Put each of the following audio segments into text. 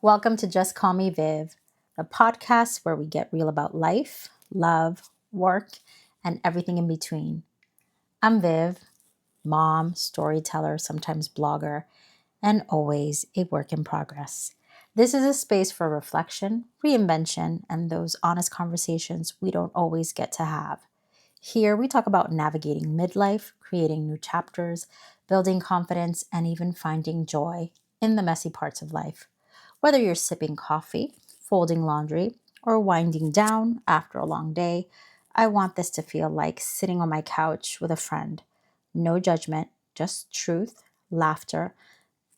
Welcome to Just Call Me Viv, the podcast where we get real about life, love, work, and everything in between. I'm Viv, mom, storyteller, sometimes blogger, and always a work in progress. This is a space for reflection, reinvention, and those honest conversations we don't always get to have. Here we talk about navigating midlife, creating new chapters, building confidence, and even finding joy in the messy parts of life. Whether you're sipping coffee, folding laundry, or winding down after a long day, I want this to feel like sitting on my couch with a friend. No judgment, just truth, laughter,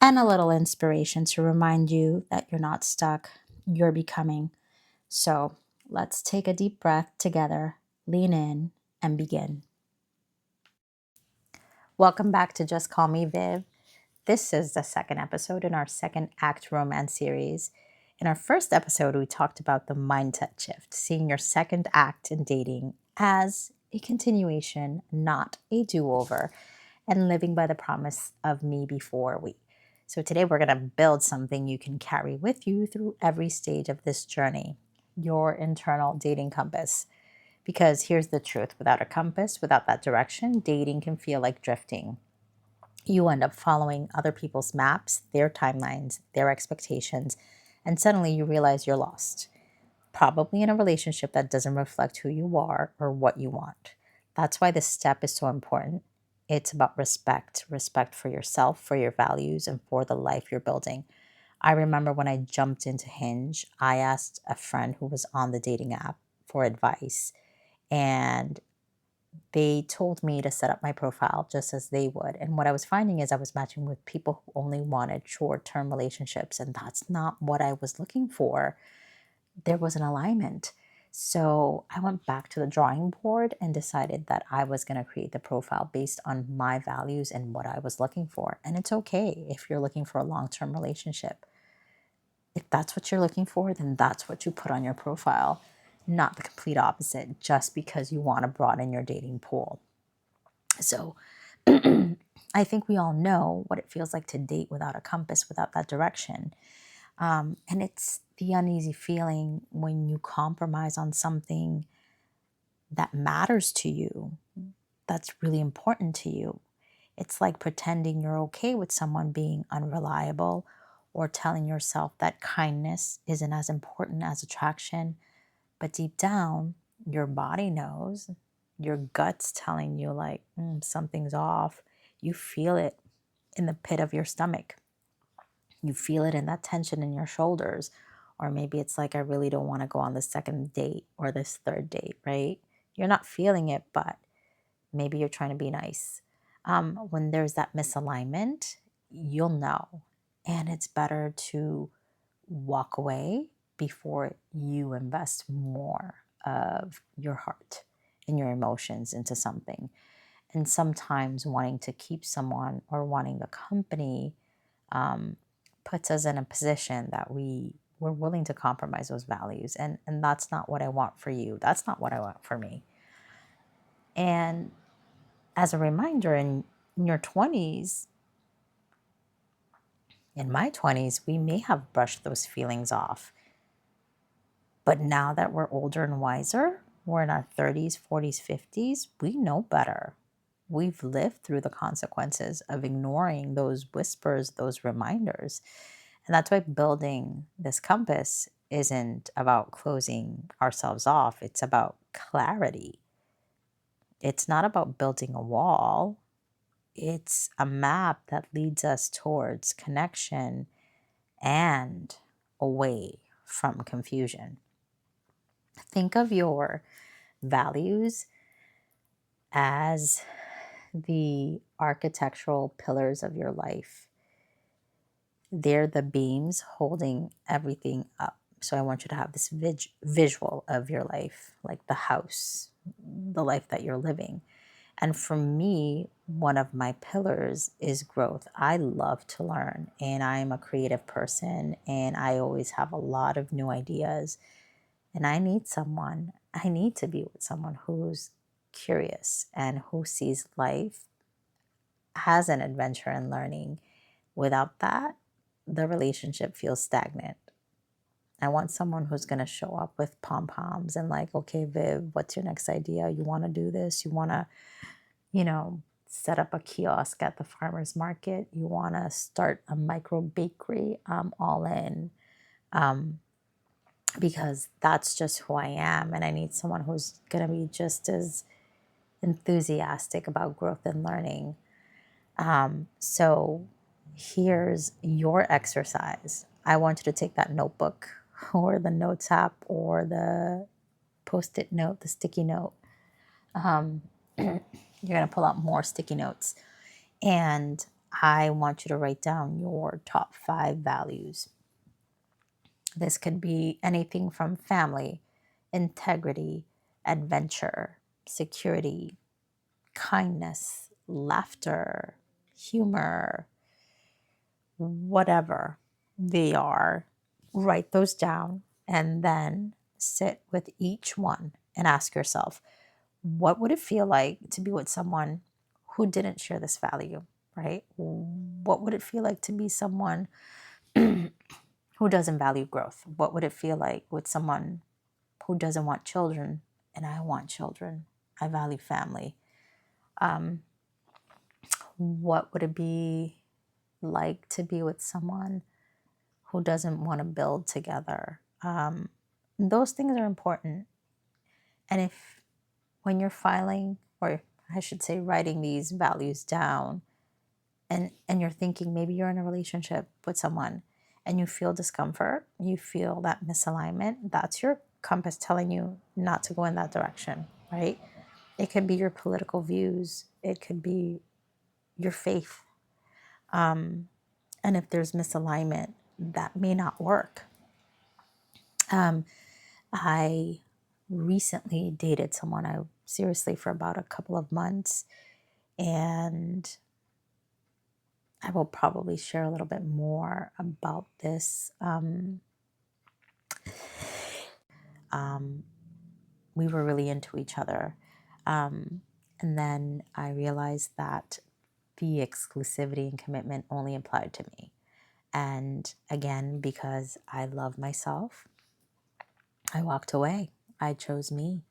and a little inspiration to remind you that you're not stuck, you're becoming. So let's take a deep breath together, lean in, and begin. Welcome back to Just Call Me Viv. This is the second episode in our second act romance series. In our first episode, we talked about the mindset shift, seeing your second act in dating as a continuation, not a do over, and living by the promise of me before we. So today, we're going to build something you can carry with you through every stage of this journey, your internal dating compass. Because here's the truth, without a compass, without that direction, dating can feel like drifting. You end up following other people's maps, their timelines, their expectations, and suddenly you realize you're lost. Probably in a relationship that doesn't reflect who you are or what you want. That's why this step is so important. It's about respect for yourself, for your values, and for the life you're building. I remember when I jumped into Hinge, I asked a friend who was on the dating app for advice, and they told me to set up my profile just as they would. And what I was finding is I was matching with people who only wanted short term relationships. And that's not what I was looking for. There was an alignment. So I went back to the drawing board and decided that I was going to create the profile based on my values and what I was looking for. And it's okay if you're looking for a long term relationship. If that's what you're looking for, then that's what you put on your profile, not the complete opposite, just because you want to broaden your dating pool. So I think we all know what it feels like to date without a compass, without that direction. And it's the uneasy feeling when you compromise on something that matters to you, that's really important to you. It's like pretending you're okay with someone being unreliable or telling yourself that kindness isn't as important as attraction. But deep down, your body knows, your gut's telling you, like, something's off. You feel it in the pit of your stomach. You feel it in that tension in your shoulders. Or maybe it's like, I really don't want to go on this second date or this third date, right? You're not feeling it, but maybe you're trying to be nice. When there's that misalignment, you'll know. And it's better to walk away before you invest more of your heart and your emotions into something. And sometimes wanting to keep someone or wanting the company puts us in a position that we're willing to compromise those values. And that's not what I want for you. That's not what I want for me. And as a reminder, in your 20s, in my 20s, we may have brushed those feelings off. But now that we're older and wiser, we're in our 30s, 40s, 50s, we know better. We've lived through the consequences of ignoring those whispers, those reminders. And that's why building this compass isn't about closing ourselves off, it's about clarity. It's not about building a wall, it's a map that leads us towards connection and away from confusion. Think of your values as the architectural pillars of your life. They're the beams holding everything up. So I want you to have this visual of your life, like the house, the life that you're living. And for me, one of my pillars is growth. I love to learn, and I'm a creative person, and I always have a lot of new ideas. And I need to be with someone who's curious and who sees life as an adventure and learning. Without that, the relationship feels stagnant. I want someone who's going to show up with pom poms and like, okay, Viv, what's your next idea? You want to do this? You want to, you know, set up a kiosk at the farmer's market? You want to start a micro bakery? I'm all in. Um, because that's just who I am. And I need someone who's going to be just as enthusiastic about growth and learning. So here's your exercise. I want you to take that notebook or the notes app or the post-it note, the sticky note. You're going to pull out more sticky notes. And I want you to write down your top 5 values. This could be anything from family, integrity, adventure, security, kindness, laughter, humor, whatever they are. Write those down and then sit with each one and ask yourself, what would it feel like to be with someone who didn't share this value, right? What would it feel like to be someone who doesn't value growth? What would it feel like with someone who doesn't want children and I want children? I value family. What would it be like to be with someone who doesn't want to build together? Those things are important. And if when you're filing, or I should say writing these values down, and you're thinking maybe you're in a relationship with someone and you feel discomfort, you feel that misalignment, that's your compass telling you not to go in that direction, right? It could be your political views, it could be your faith. And if there's misalignment, that may not work. I recently dated someone I seriously for about a couple of months, and I will probably share a little bit more about this. We were really into each other. And then I realized that the exclusivity and commitment only applied to me. And again, because I love myself, I walked away. I chose me.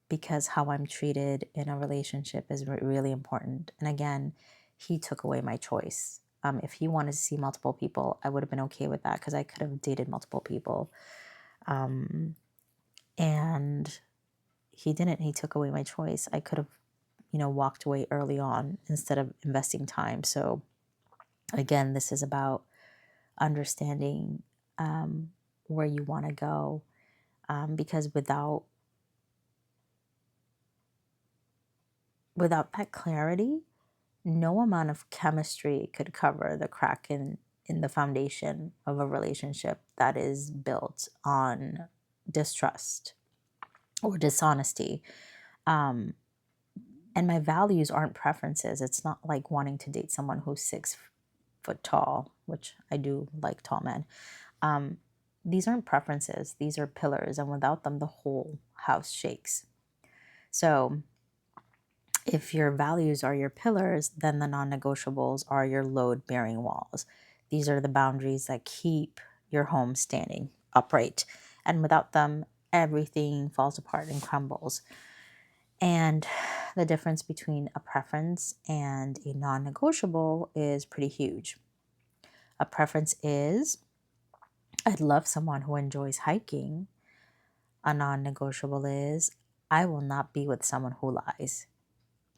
Because how I'm treated in a relationship is really important. And again, he took away my choice. If he wanted to see multiple people, I would have been okay with that because I could have dated multiple people. And he didn't. He took away my choice. I could have, walked away early on instead of investing time. So again, this is about understanding where you want to go, because without that clarity, no amount of chemistry could cover the crack in the foundation of a relationship that is built on distrust or dishonesty. And my values aren't preferences. It's not like wanting to date someone who's 6 foot tall, which I do like tall men. These aren't preferences. These are pillars. And without them, the whole house shakes. So if your values are your pillars, then the non-negotiables are your load-bearing walls. These are the boundaries that keep your home standing upright. And without them, everything falls apart and crumbles. And the difference between a preference and a non-negotiable is pretty huge. A preference is, I'd love someone who enjoys hiking. A non-negotiable is, I will not be with someone who lies.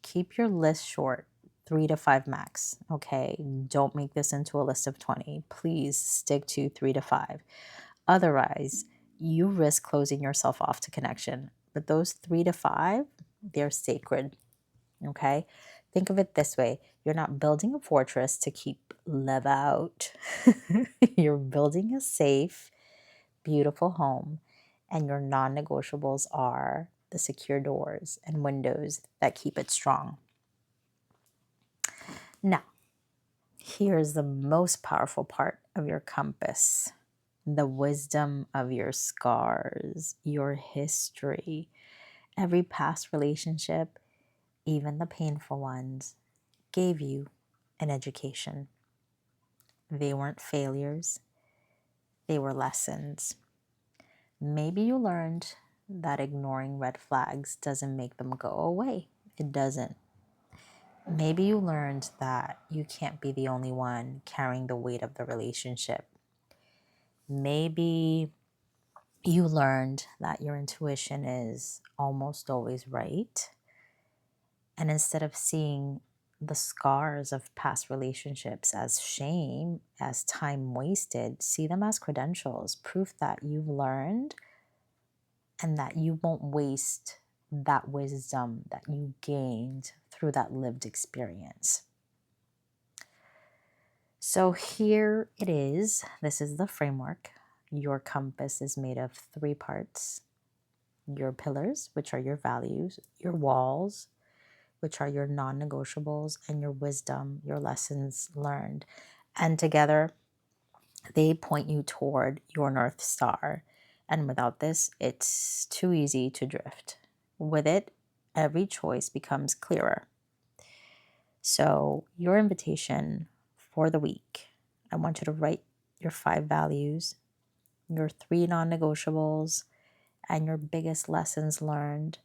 Keep your list short, 3 to 5 max. Okay, don't make this into a list of 20. Please stick to 3 to 5. Otherwise, you risk closing yourself off to connection. But those 3 to 5, they're sacred. Okay, think of it this way: you're not building a fortress to keep love out. You're building a safe, beautiful home, and your non-negotiables are the secure doors and windows that keep it strong. Now, here's the most powerful part of your compass: the wisdom of your scars, your history. Every past relationship, even the painful ones, gave you an education. They weren't failures, They were lessons. Maybe you learned that ignoring red flags doesn't make them go away. It doesn't. Maybe you learned that you can't be the only one carrying the weight of the relationship. Maybe you learned that your intuition is almost always right. And instead of seeing the scars of past relationships as shame, as time wasted, see them as credentials, proof that you've learned and that you won't waste that wisdom that you gained through that lived experience. So here it is. This is the framework. Your compass is made of 3 parts: your pillars, which are your values, your walls, which are your non negotiables, and your wisdom, your lessons learned. And together, they point you toward your North Star. And without this, it's too easy to drift. With it, every choice becomes clearer. So, your invitation for the week, I want you to write your 5 values, your 3 non negotiables, and your biggest lessons learned.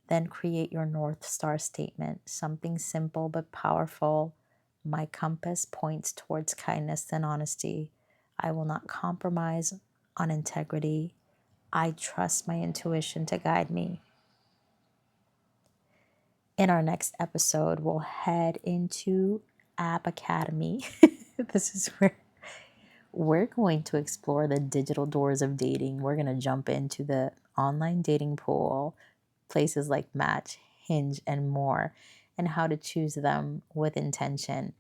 Then create your North Star statement, something simple but powerful. My compass points towards kindness and honesty. I will not compromise on integrity. I trust my intuition to guide me. In our next episode, we'll head into App Academy. This is where we're going to explore the digital doors of dating. We're going to jump into the online dating pool, places like Match, Hinge, and more, and how to choose them with intention.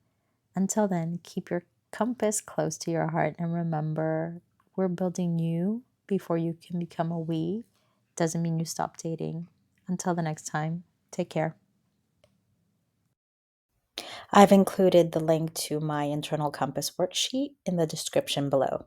Until then, keep your compass close to your heart and remember, we're building you before you can become a we. Doesn't mean you stop dating. Until the next time, take care. I've included the link to my Internal Compass Worksheet in the description below.